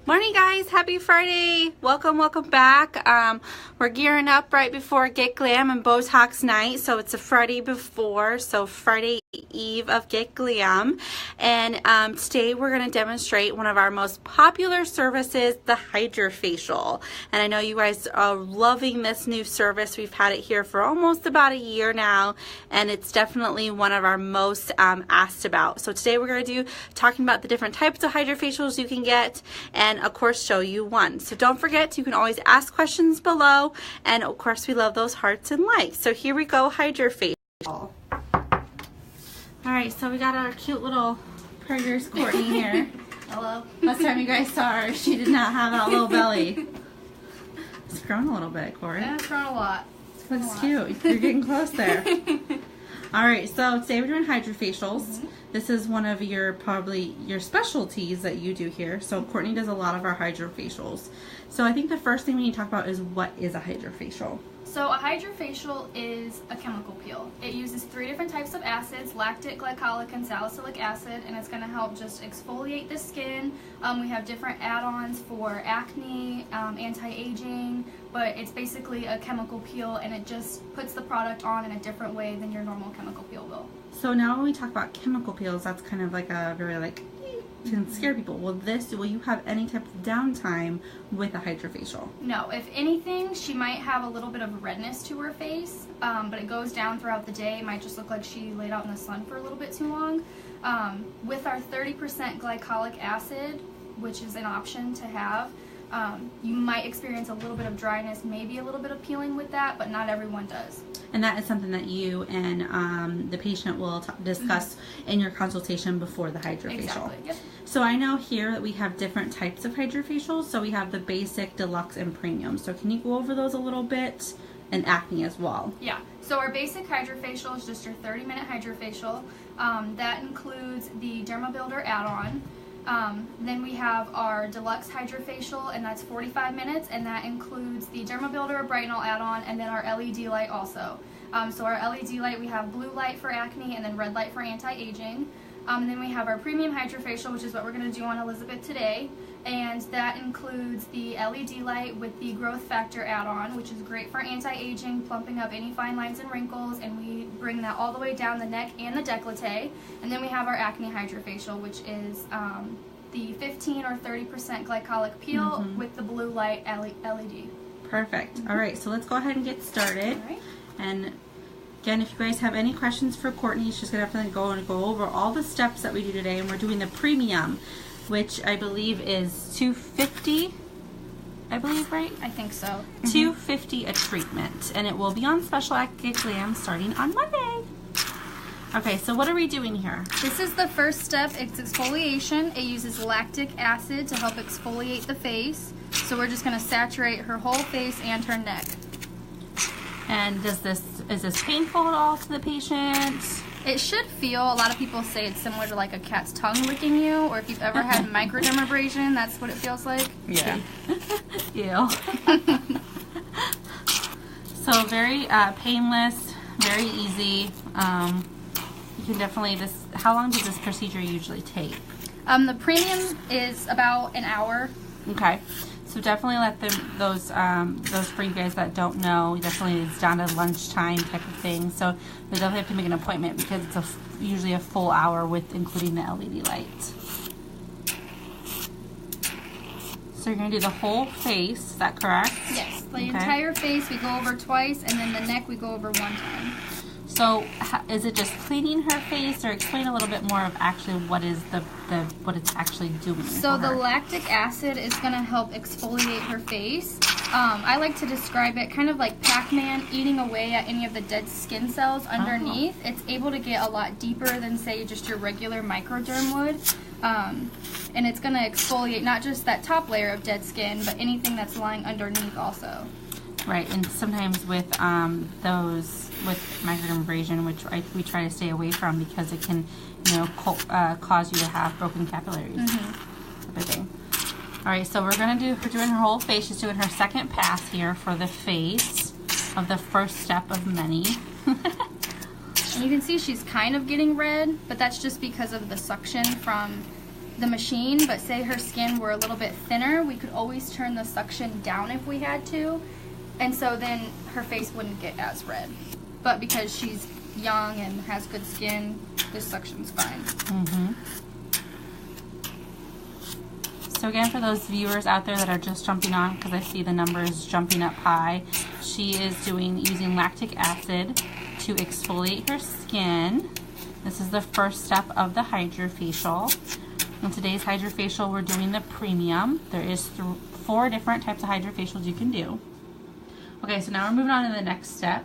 Morning guys, happy Friday. Welcome back. We're gearing up right before Get Glam and Botox night. So it's a Friday before, so Friday eve of Get Glam. And today we're going to demonstrate one of our most popular services, the Hydrafacial. And I know you guys are loving this new service. We've had it here for almost about a year now, and it's definitely one of our most asked about. So today we're going to do talking about the different types of Hydrafacials you can get, and of course show you one. So don't forget, you can always ask questions below, and of course we love those hearts and likes. So here we go, Hydrafacial. Alright, so we got our cute little Purger's Courtney here. Hello. Last time you guys saw her, she did not have that little belly. It's grown a little bit, Corey. Yeah, it's grown a lot. Looks cute. You're getting close there. Alright, so today we're doing Hydrafacials. This is one of your, probably your specialties that you do here. So Courtney does a lot of our Hydrafacials. So I think the first thing we need to talk about is what is a Hydrafacial? So a Hydrafacial is a chemical peel. It uses 3 different types of acids, lactic, glycolic, and salicylic acid, and it's going to help just exfoliate the skin. We have different add-ons for acne, anti-aging, but it's basically a chemical peel, and it just puts the product on in a different way than your normal chemical peel will. So now when we talk about chemical peels, that's kind of like a very can scare people. Will you have any type of downtime with a Hydrafacial? No. If anything, she might have a little bit of redness to her face, but it goes down throughout the day. It might just look like she laid out in the sun for a little bit too long. With our 30% glycolic acid, which is an option to have, you might experience a little bit of dryness, maybe a little bit of peeling with that, but not everyone does. And that is something that you and the patient will discuss in your consultation before the Hydrafacial. Exactly. Yep. So I know here that we have different types of Hydrafacials. So we have the basic, deluxe, and premium. So can you go over those a little bit? And acne as well. Yeah. So our basic Hydrafacial is just your 30-minute Hydrafacial. That includes the Derma Builder add-on. Then we have our deluxe Hydrafacial, and that's 45 minutes, and that includes the Derma Builder, Brightenol add-on, and then our LED light also. So our LED light, we have blue light for acne and then red light for anti-aging. And then we have our premium Hydrafacial, which is what we're going to do on Elizabeth today, and that includes the LED light with the growth factor add-on, which is great for anti-aging, plumping up any fine lines and wrinkles, and we bring that all the way down the neck and the décolleté. And then we have our acne Hydrafacial, which is the 15 or 30% glycolic peel with the blue light LED. Perfect. All right, so let's go ahead and get started. All right. And again, if you guys have any questions for Courtney, she's going to have to go over all the steps that we do today. And we're doing the premium, which I believe is $250, I believe, right? I think so. $250 a treatment. And it will be on special at Get Glam starting on Monday. Okay, so what are we doing here? This is the first step. It's exfoliation. It uses lactic acid to help exfoliate the face. So we're just going to saturate her whole face and her neck. And is this painful at all to the patient? It should feel, a lot of people say it's similar to like a cat's tongue licking you, or if you've ever had microdermabrasion, that's what it feels like. Yeah. Ew. So very painless, very easy. You can definitely, how long does this procedure usually take? The premium is about an hour. Okay. So definitely let those for you guys that don't know, definitely it's down to lunchtime type of thing. So they definitely have to make an appointment because it's usually a full hour with including the LED light. So you're going to do the whole face, is that correct? Yes, the entire face we go over twice, and then the neck we go over one time. So is it just cleaning her face, or explain a little bit more of actually what is what it's actually doing? So the lactic acid is going to help exfoliate her face. I like to describe it kind of like Pac-Man eating away at any of the dead skin cells underneath. It's able to get a lot deeper than, say, just your regular microderm would. And it's going to exfoliate not just that top layer of dead skin, but anything that's lying underneath also. Right, and sometimes with those with microdermabrasion, which we try to stay away from because it can, cause you to have broken capillaries. Type of thing. All right, so we're doing her whole face. She's doing her second pass here for the face of the first step of many. And you can see she's kind of getting red, but that's just because of the suction from the machine, but say her skin were a little bit thinner, we could always turn the suction down if we had to, and so then her face wouldn't get as red. But because she's young and has good skin, this suction's fine. So again, for those viewers out there that are just jumping on, because I see the numbers jumping up high, she is using lactic acid to exfoliate her skin. This is the first step of the Hydrafacial. In today's Hydrafacial, we're doing the premium. There is 4 different types of Hydrafacials you can do. Okay, so now we're moving on to the next step,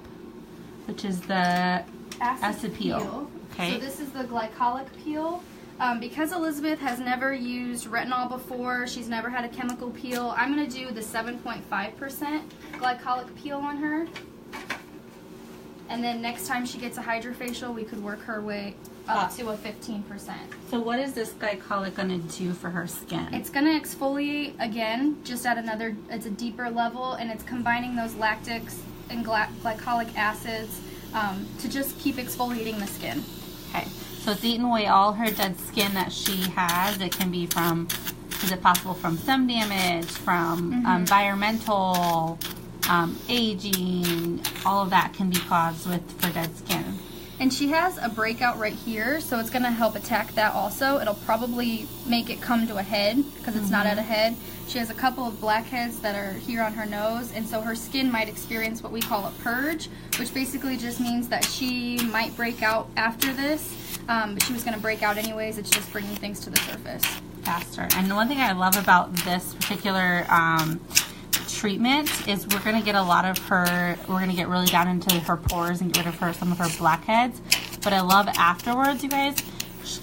which is the acid peel. Okay. So this is the glycolic peel. Because Elizabeth has never used retinol before, she's never had a chemical peel, I'm going to do the 7.5% glycolic peel on her. And then next time she gets a Hydrafacial, we could work her way up to a 15%. So what is this glycolic going to do for her skin? It's going to exfoliate again, just at another, it's a deeper level, and it's combining those lactics and glycolic acids to just keep exfoliating the skin. Okay. So it's eating away all her dead skin that she has. It can be from, is it possible from sun damage, from environmental, aging, all of that can be caused for dead skin. And she has a breakout right here, so it's going to help attack that also. It'll probably make it come to a head because it's not at a head. She has a couple of blackheads that are here on her nose, and so her skin might experience what we call a purge, which basically just means that she might break out after this. But she was going to break out anyways. It's just bringing things to the surface faster. And the one thing I love about this particular treatment is we're going to get a lot of her, we're going to get really down into her pores and get rid of some of her blackheads. But I love afterwards, you guys,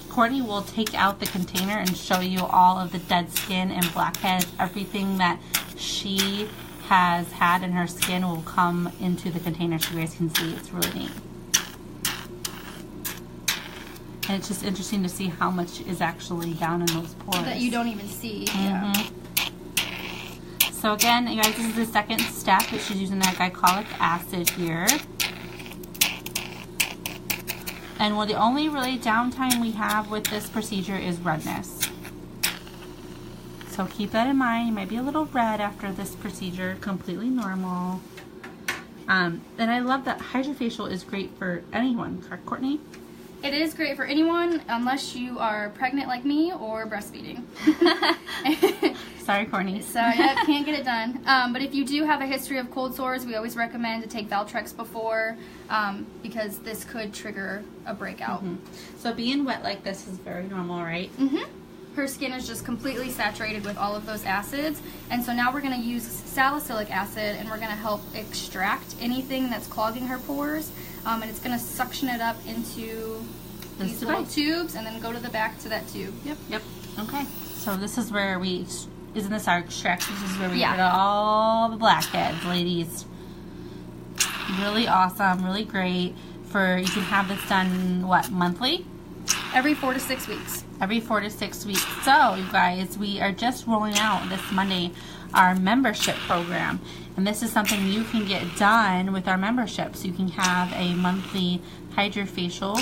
Courtney will take out the container and show you all of the dead skin and blackheads. Everything that she has had in her skin will come into the container so you guys can see. It's really neat. And it's just interesting to see how much is actually down in those pores. that you don't even see. Yeah. So again, you guys, this is the second step. She's using that glycolic acid here. And well, the only really downtime we have with this procedure is redness. So keep that in mind. You might be a little red after this procedure. Completely normal. And I love that Hydrafacial is great for anyone, correct, Courtney? It is great for anyone unless you are pregnant like me or breastfeeding. Sorry, Courtney. So yeah, can't get it done. But if you do have a history of cold sores, we always recommend to take Valtrex before because this could trigger a breakout. So being wet like this is very normal, right? Her skin is just completely saturated with all of those acids, and so now we're going to use salicylic acid, and we're going to help extract anything that's clogging her pores, and it's going to suction it up into these little tubes and then go to the back to that tube. Yep. Okay. So this is where isn't this our extraction? This is where we get all the blackheads, ladies. Really awesome, really great. You can have this done, what, monthly? Every 4 to 6 weeks. Every 4 to 6 weeks. So, you guys, we are just rolling out this Monday our membership program. And this is something you can get done with our membership. So you can have a monthly Hydrafacial.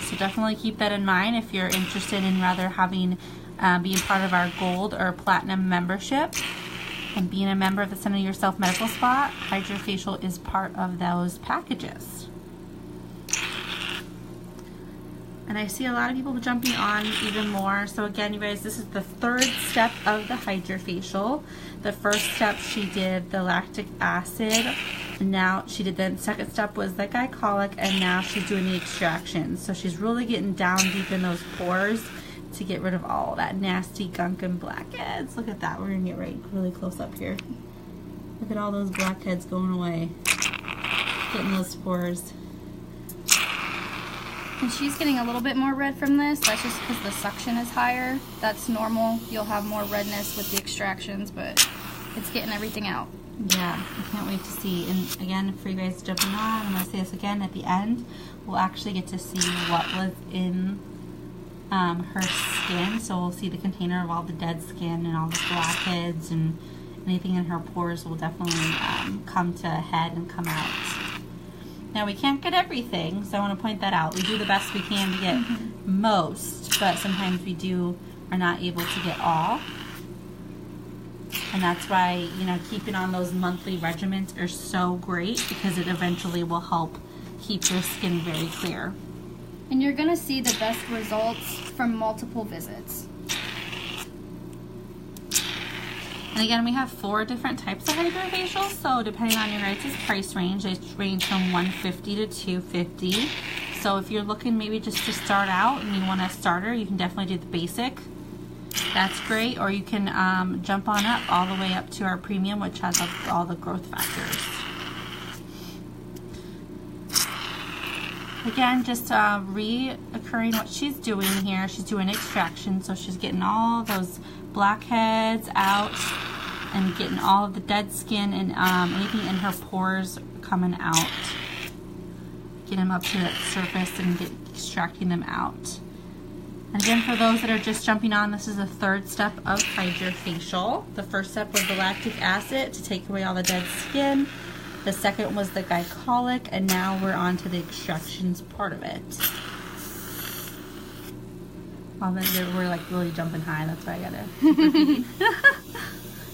So definitely keep that in mind if you're interested in rather having being part of our gold or platinum membership. And being a member of the Centre Yourself Medical Spa, Hydrafacial is part of those packages. And I see a lot of people jumping on even more. So again, you guys, this is the third step of the Hydrafacial. The first step, she did the lactic acid. And now she did the second step was the glycolic, and now she's doing the extraction. So she's really getting down deep in those pores to get rid of all that nasty gunk and blackheads. Look at that. We're going to get really close up here. Look at all those blackheads going away. Getting those pores. And she's getting a little bit more red from this. That's just because the suction is higher. That's normal. You'll have more redness with the extractions, but it's getting everything out. Yeah, I can't wait to see. And again, for you guys jumping on, I'm going to say this again at the end. We'll actually get to see what was in her skin. So we'll see the container of all the dead skin and all the blackheads and anything in her pores will definitely come to a head and come out. Now, we can't get everything, so I want to point that out. We do the best we can to get most, but sometimes we do are not able to get all. And that's why, you know, keeping on those monthly regimens are so great, because it eventually will help keep your skin very clear. And you're gonna see the best results from multiple visits. And again, we have 4 different types of Hydrafacial, so depending on your guys' price range, they range from $150 to $250. So if you're looking maybe just to start out and you want a starter, you can definitely do the basic. That's great. Or you can jump on up all the way up to our premium, which has all the growth factors. Again, just reoccurring what she's doing here. She's doing extraction, so she's getting all those blackheads out and getting all of the dead skin and anything in her pores coming out. Get them up to that surface and extracting them out. And again, for those that are just jumping on, this is the 3rd step of Hydrafacial. The first step was the lactic acid to take away all the dead skin. The second was the glycolic, and now we're on to the extractions part of it. Well, then we're like really jumping high, that's why I gotta repeat.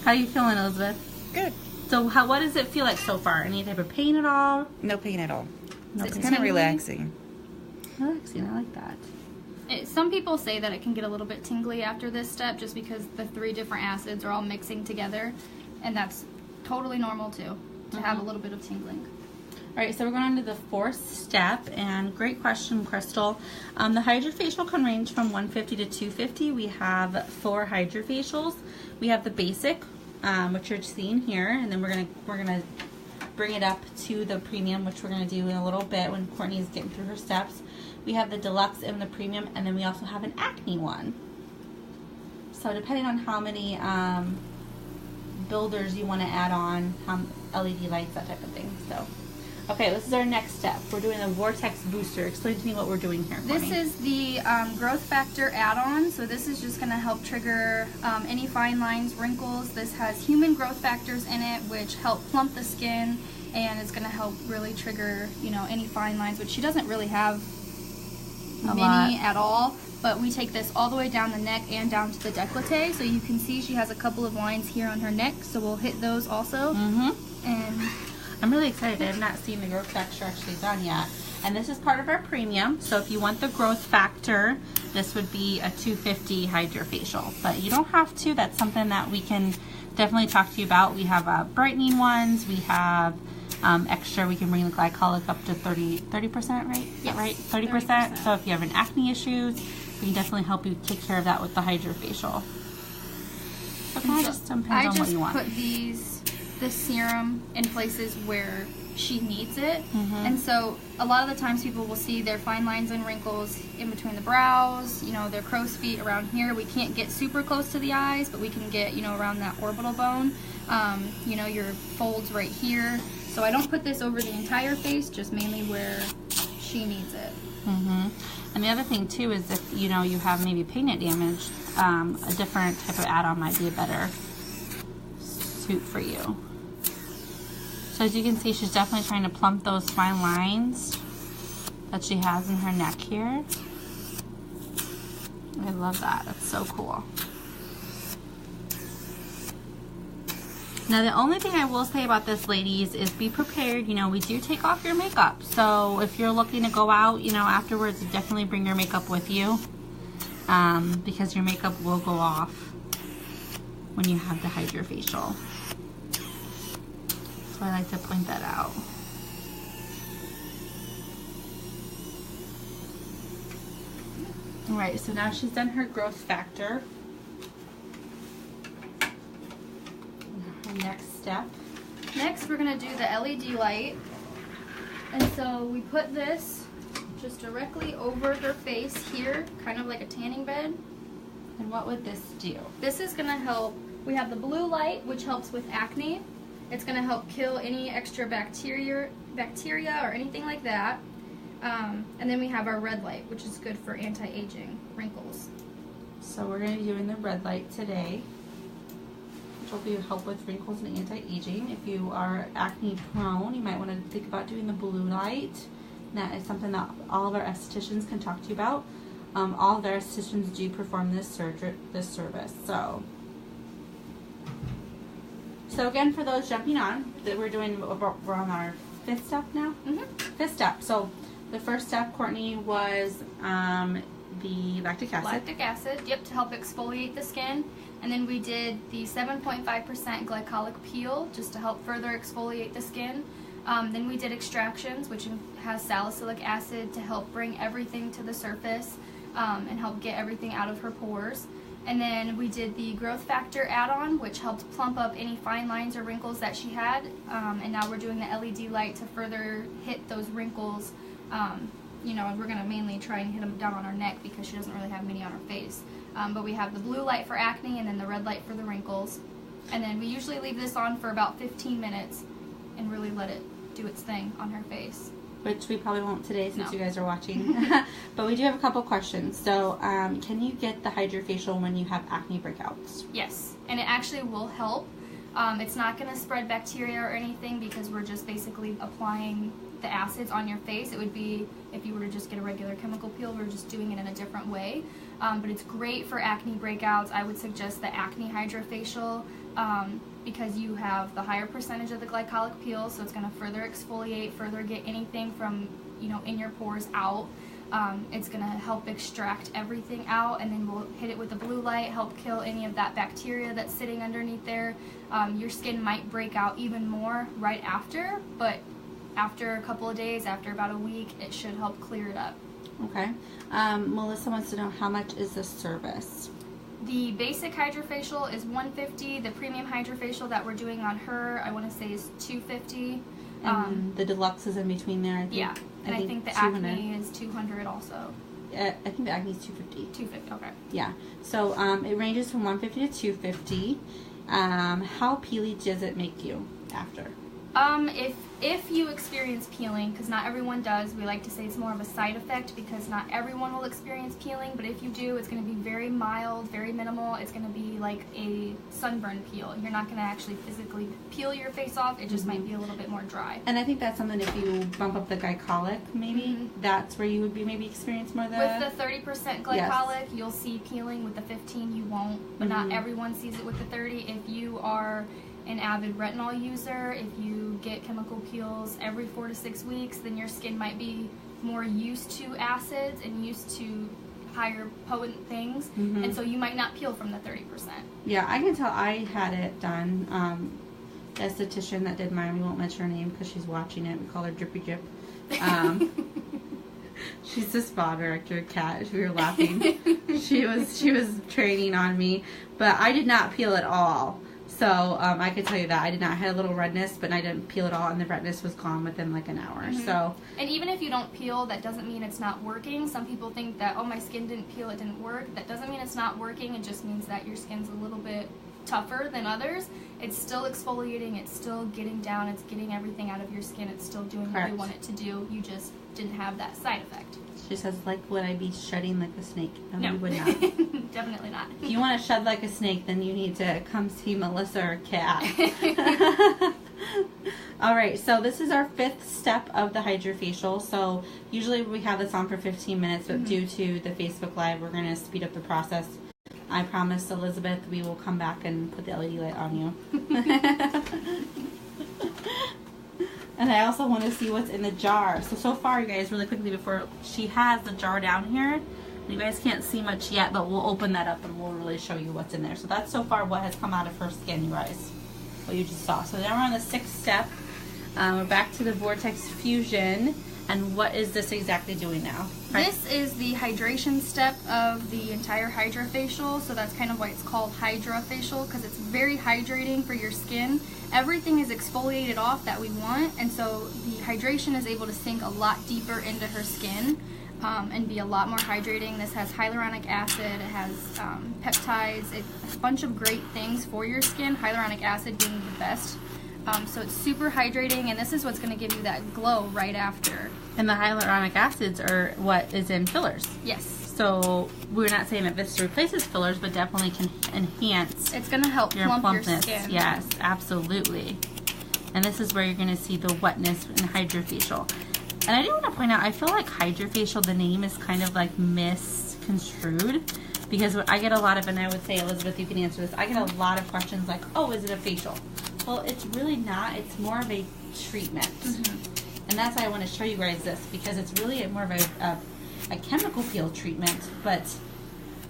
How are you feeling, Elizabeth? Good. So what does it feel like so far? Any type of pain at all? No pain at all. No It's pain. kind of relaxing. Relaxing, I like that. Some people say that it can get a little bit tingly after this step, just because the 3 different acids are all mixing together, and that's totally normal too, to have a little bit of tingling. All right, so we're going on to the 4th step, and great question, Crystal. The Hydrafacial can range from $150 to $250. We have 4 Hydrafacials. We have the basic, which you're seeing here, and then we're gonna bring it up to the premium, which we're gonna do in a little bit when Courtney's getting through her steps. We have the deluxe and the premium, and then we also have an acne one. So depending on how many builders you want to add on, LED lights, that type of thing. So, okay, this is our next step. We're doing a Vortex Booster. Explain to me what we're doing here, Courtney. This is the growth factor add-on, so this is just going to help trigger any fine lines, wrinkles. This has human growth factors in it, which help plump the skin, and it's going to help really trigger, you know, any fine lines, which she doesn't really have many at all. But we take this all the way down the neck and down to the décolleté, so you can see she has a couple of lines here on her neck, so we'll hit those also. And I'm really excited. I have not seen the growth factor actually done yet. And this is part of our premium, so if you want the growth factor, this would be a $250 Hydrafacial. But you don't have to. That's something that we can definitely talk to you about. We have brightening ones. We have extra. We can bring the glycolic up to 30%, right? Yes, right? 30%. So if you have an acne issues, we can definitely help you take care of that with the Hydrafacial. So kind of just depends on what you want. I just put this serum in places where she needs it. And so a lot of the times people will see their fine lines and wrinkles in between the brows, you know, their crow's feet around here. We can't get super close to the eyes, but we can get, you know, around that orbital bone, you know, your folds right here. So I don't put this over the entire face, just mainly where she needs it. And the other thing too is if, you know, you have maybe pigment damage, a different type of add-on might be a better suit for you. So as you can see, she's definitely trying to plump those fine lines that she has in her neck here. I love that. That's so cool. Now the only thing I will say about this, ladies, is be prepared. You know, we do take off your makeup. So if you're looking to go out, you know, afterwards, definitely bring your makeup with you, because your makeup will go off when you have the Hydrafacial. So I like to point that out. Alright, so now she's done her growth factor. Next step. Next, we're going to do the LED light. And so we put this just directly over her face here, kind of like a tanning bed. And what would this do? This is going to help. We have the blue light, which helps with acne. It's going to help kill any extra bacteria or anything like that. And then we have our red light, which is good for anti-aging, wrinkles. So we're going to be doing the red light today, which will be help with wrinkles and anti-aging. If you are acne prone, you might want to think about doing the blue light. And that is something that all of our estheticians can talk to you about. all of their estheticians do perform this service. So again, for those jumping on, that we're on our 5th step now. 5th step. So the first step, Courtney, was the lactic acid. Lactic acid, yep, to help exfoliate the skin. And then we did the 7.5% glycolic peel, just to help further exfoliate the skin. Then we did extractions, which has salicylic acid to help bring everything to the surface and help get everything out of her pores. And then we did the growth factor add-on, which helped plump up any fine lines or wrinkles that she had. And now we're doing the LED light to further hit those wrinkles. You know, and we're going to mainly try and hit them down on her neck because she doesn't really have many on her face. But we have the blue light for acne and then the red light for the wrinkles. And then we usually leave this on for about 15 minutes and really let it do its thing on her face. Which we probably won't today since you guys are watching. But we do have a couple questions. So, can you get the Hydrafacial when you have acne breakouts? Yes, and it actually will help. It's not going to spread bacteria or anything because we're just basically applying the acids on your face. It would be if you were to just get a regular chemical peel, we're just doing it in a different way. But it's great for acne breakouts. I would suggest the acne Hydrafacial because you have the higher percentage of the glycolic peel, so it's going to further exfoliate, further get anything from, you know, in your pores out. It's going to help extract everything out, and then we'll hit it with the blue light, help kill any of that bacteria that's sitting underneath there. Your skin might break out even more right after, but after a couple of days, after about a week, it should help clear it up. Okay. Melissa wants to know, how much is this service? The basic Hydrafacial is $150. The premium Hydrafacial that we're doing on her, I want to say, is $250. And the deluxe is in between there, I think. Yeah, and I think the 200. Acne is $200 also. I think the acne is $250. $250, okay. Yeah. So it ranges from $150 to $250. How peely does it make you after? If you experience peeling, because not everyone does, we like to say it's more of a side effect because not everyone will experience peeling, but if you do, it's going to be very mild, very minimal. It's going to be like a sunburn peel. You're not going to actually physically peel your face off. It just might be a little bit more dry. And I think that's something, if you bump up the glycolic, maybe, that's where you would be maybe experience more of the... With the 30% glycolic, you'll see peeling. With the 15, you won't, but not everyone sees it with the 30. If you are an avid retinol user, if you get chemical peels every 4 to 6 weeks, then your skin might be more used to acids and used to higher potent things, and so you might not peel from the 30%. Yeah, I can tell. I had it done. The esthetician that did mine, we won't mention her name because she's watching it. We call her Drippy Drip. She's the spa director, Kat. We were laughing. She was training on me, but I did not peel at all. So I could tell you that I did not. I had a little redness, but I didn't peel at all, and the redness was gone within like an hour. So. And even if you don't peel, that doesn't mean it's not working. Some people think that, oh, my skin didn't peel, it didn't work. That doesn't mean it's not working. It just means that your skin's a little bit tougher than others. It's still exfoliating. It's still getting down. It's getting everything out of your skin. It's still doing what you want it to do. You just didn't have that side effect. She says, like, would I be shedding like a snake? No, you would not. Definitely not. If you want to shed like a snake, then you need to come see Melissa or Kat. All right, so this is our 5th step of the Hydrafacial. So usually we have this on for 15 minutes, but due to the Facebook Live, we're going to speed up the process. I promised Elizabeth we will come back and put the LED light on you. And I also want to see what's in the jar. So far, you guys, really quickly before, she has the jar down here. You guys can't see much yet, but we'll open that up and we'll really show you what's in there. So that's so far what has come out of her skin, you guys. What you just saw. So now we're on the 6th step. We're back to the Vortex Fusion. And what is this exactly doing now? This is the hydration step of the entire Hydrafacial, so that's kind of why it's called Hydrafacial, because it's very hydrating for your skin. Everything is exfoliated off that we want, and so the hydration is able to sink a lot deeper into her skin and be a lot more hydrating. This has hyaluronic acid, it has peptides, a bunch of great things for your skin, hyaluronic acid being the best. So it's super hydrating, and this is what's going to give you that glow right after. And the hyaluronic acids are what is in fillers. Yes. So we're not saying that this replaces fillers, but definitely can enhance. It's going to help plump plumpness. Your skin. Yes, absolutely. And this is where you're going to see the wetness in Hydrafacial. And I do want to point out, I feel like Hydrafacial, the name is kind of like misconstrued. Because what I get a lot of, and I would say, Elizabeth, you can answer this, I get a lot of questions like, oh, is it a facial? Well, it's really not. It's more of a treatment. And that's why I want to show you guys this, because it's really more of a chemical peel treatment, but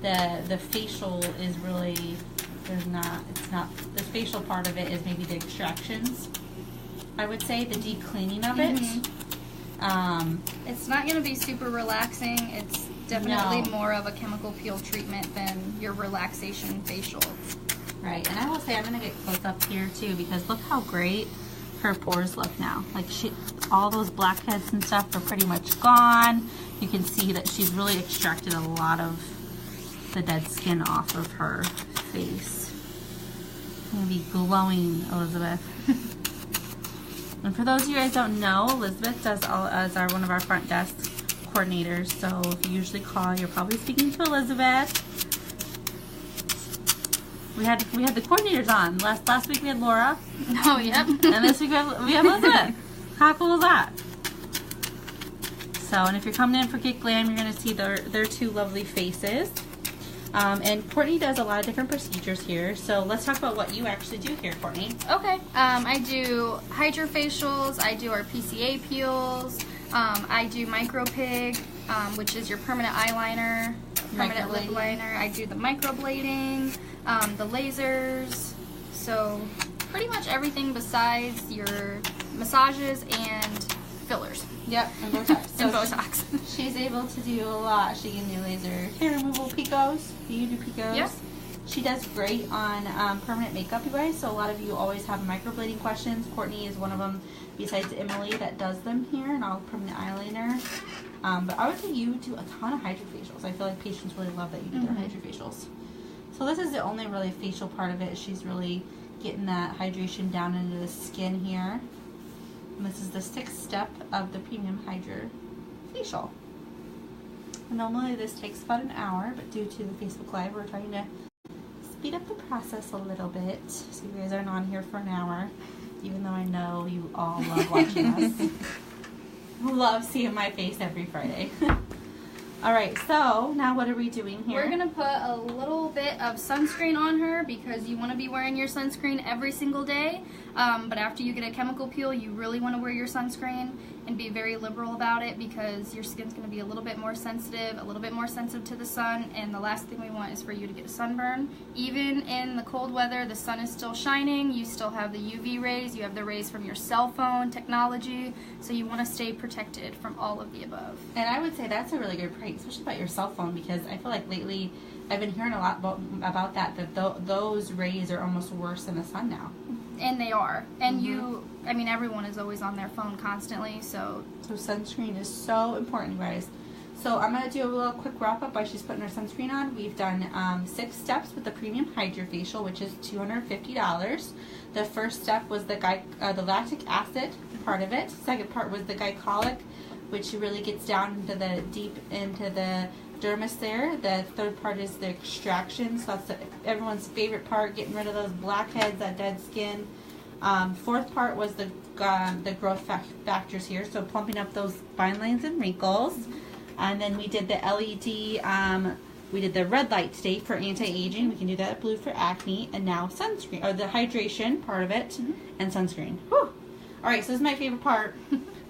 the facial is really, it's not, the facial part of it is maybe the extractions, I would say, the deep cleaning of it. It's not going to be super relaxing. It's definitely more of a chemical peel treatment than your relaxation facial. Right, and I will say, I'm going to get close up here too, because look how great her pores look now. Like, all those blackheads and stuff are pretty much gone. You can see that she's really extracted a lot of the dead skin off of her face. It's going to be glowing, Elizabeth. And for those of you guys don't know, Elizabeth does as one of our front desk coordinators. So if you usually call, you're probably speaking to Elizabeth. We had the coordinators on. Last week we had Laura. Oh, yep. And this week we have Elizabeth. How cool is that? So, and if you're coming in for Get Glam, you're going to see their two lovely faces. And Courtney does a lot of different procedures here. So let's talk about what you actually do here, Courtney. Okay. I do Hydrafacials. I do our PCA peels. I do micropig, which is your permanent eyeliner, permanent lip liner. I do the microblading, the lasers. So pretty much everything besides your massages and fillers. Yep, and Botox. And Botox. She's able to do a lot. She can do laser hair removal, picos. Do you do picos? Yep. She does great on permanent makeup, you guys. So a lot of you always have microblading questions. Courtney is one of them, besides Emily, that does them here, and all permanent eyeliner. But I would say you do a ton of Hydrafacials. I feel like patients really love that you do their Hydrafacials. So this is the only really facial part of it. She's really getting that hydration down into the skin here. And this is the 6th step of the Premium Hydrafacial. Normally this takes about an hour, but due to the Facebook Live, we're trying to speed up the process a little bit, so you guys aren't on here for an hour, even though I know you all love watching us. Love seeing my face every Friday. Alright, so now what are we doing here? We're going to put a little bit of sunscreen on her because you want to be wearing your sunscreen every single day. But after you get a chemical peel, you really want to wear your sunscreen and be very liberal about it because your skin's going to be a little bit more sensitive to the sun, and the last thing we want is for you to get a sunburn. Even in the cold weather, the sun is still shining, you still have the UV rays, you have the rays from your cell phone technology, so you want to stay protected from all of the above. And I would say that's a really good point, especially about your cell phone, because I feel like lately I've been hearing a lot about that those rays are almost worse than the sun now. And they are. And I mean, everyone is always on their phone constantly, so sunscreen is so important, you guys. So I'm going to do a little quick wrap up while she's putting her sunscreen on. We've done 6 steps with the Premium Hydrafacial, which is $250. The first step was the lactic acid part of it. Second part was the glycolic, which really gets down into deep into the dermis there. The third part is the extraction, so that's everyone's favorite part, getting rid of those blackheads, that dead skin. Fourth part was the growth factors here, so plumping up those fine lines and wrinkles. And then we did the LED, we did the red light state for anti-aging. We can do that blue for acne, and now sunscreen, or the hydration part of it, and sunscreen. Whew. All right, so this is my favorite part.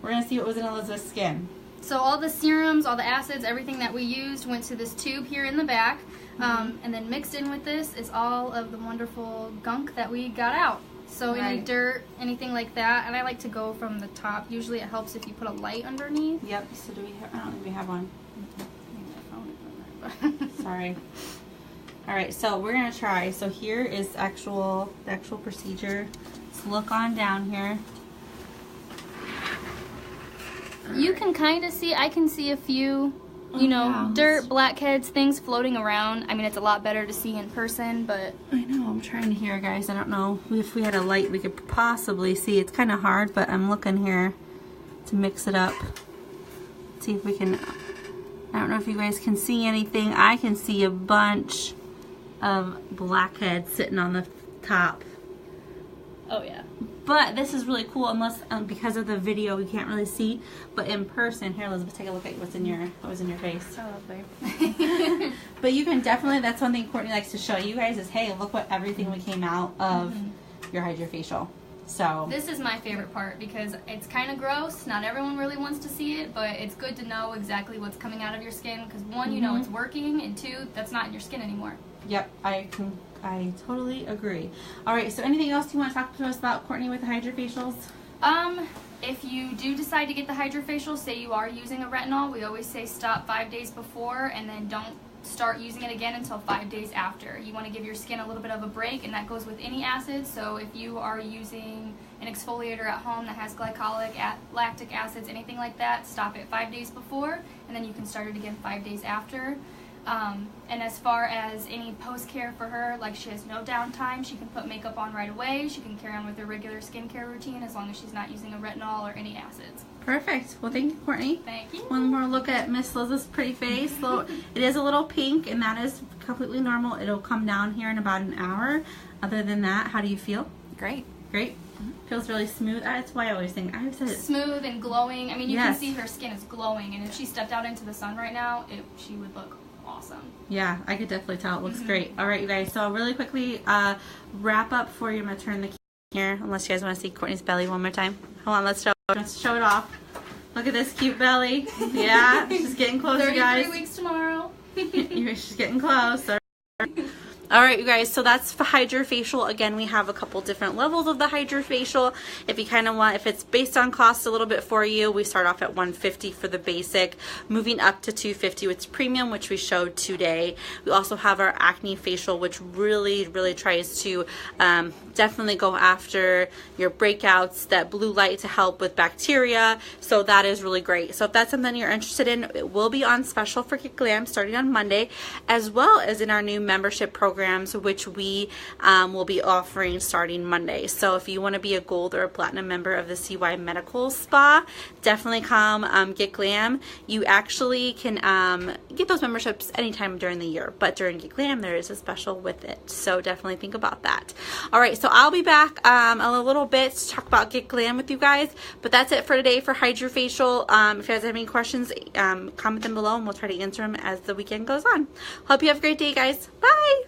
We're gonna see what was in Elizabeth's skin. So all the serums, all the acids, everything that we used went to this tube here in the back. And then mixed in with this is all of the wonderful gunk that we got out. So any dirt, anything like that. And I like to go from the top. Usually it helps if you put a light underneath. Yep, so do we have, I don't think we have one. Sorry. Alright, so we're going to try. So here is the actual procedure. Let's look on down here. You can kind of see, I can see a few, you know, dirt, blackheads, things floating around. I mean, it's a lot better to see in person, but... I know, I'm trying here, guys. I don't know if we had a light we could possibly see. It's kind of hard, but I'm looking here to mix it up. See if we can... I don't know if you guys can see anything. I can see a bunch of blackheads sitting on the top. Oh yeah. But this is really cool, unless because of the video you can't really see. But in person, here Elizabeth, take a look at what was in your face. Oh, lovely. But you can definitely, that's one thing Courtney likes to show you guys is, hey, look what everything we came out of your Hydrafacial. So this is my favorite part because it's kind of gross. Not everyone really wants to see it, but it's good to know exactly what's coming out of your skin because one, you know it's working, and two, that's not in your skin anymore. Yep, I totally agree. All right, so anything else you want to talk to us about, Courtney, with the Hydrafacials? If you do decide to get the Hydrafacial, say you are using a retinol, we always say stop 5 days before and then don't start using it again until 5 days after. You want to give your skin a little bit of a break, and that goes with any acids. So if you are using an exfoliator at home that has glycolic, lactic acids, anything like that, stop it 5 days before, and then you can start it again 5 days after. And as far as any post-care for her, like she has no downtime, she can put makeup on right away, she can carry on with her regular skincare routine as long as she's not using a retinol or any acids. Perfect. Well, thank you, Courtney. Thank you. One more look at Miss Liz's pretty face. It is a little pink, and that is completely normal. It'll come down here in about an hour. Other than that, how do you feel? Great. Great? Feels really smooth. That's why I always think, I said it. Smooth and glowing. I mean, you can see her skin is glowing, and if she stepped out into the sun right now, she would look awesome. Yeah, I could definitely tell. It looks great. All right, you guys. So really quickly, wrap up for you. I'm going to turn the camera here, unless you guys want to see Courtney's belly one more time. Hold on, let's show it off. Look at this cute belly. Yeah, she's getting close, you guys. 33 weeks tomorrow. She's getting close. All right, you guys, so that's for Hydrafacial. Again, we have a couple different levels of the Hydrafacial. If you kind of want, if it's based on cost a little bit for you, we start off at $150 for the basic, moving up to $250 with premium, which we showed today. We also have our acne facial, which really, really tries to definitely go after your breakouts, that blue light to help with bacteria. So that is really great. So if that's something you're interested in, it will be on special for Get Glam starting on Monday, as well as in our new membership programs, which we will be offering starting Monday. So if you want to be a gold or a platinum member of the CY Medical Spa, definitely come Get Glam. You actually can get those memberships anytime during the year, but during Get Glam there is a special with it. So definitely think about that. All right, so I'll be back a little bit to talk about Get Glam with you guys, but that's it for today for Hydrafacial. If you guys have any questions, comment them below and we'll try to answer them as the weekend goes on. Hope you have a great day, guys. Bye!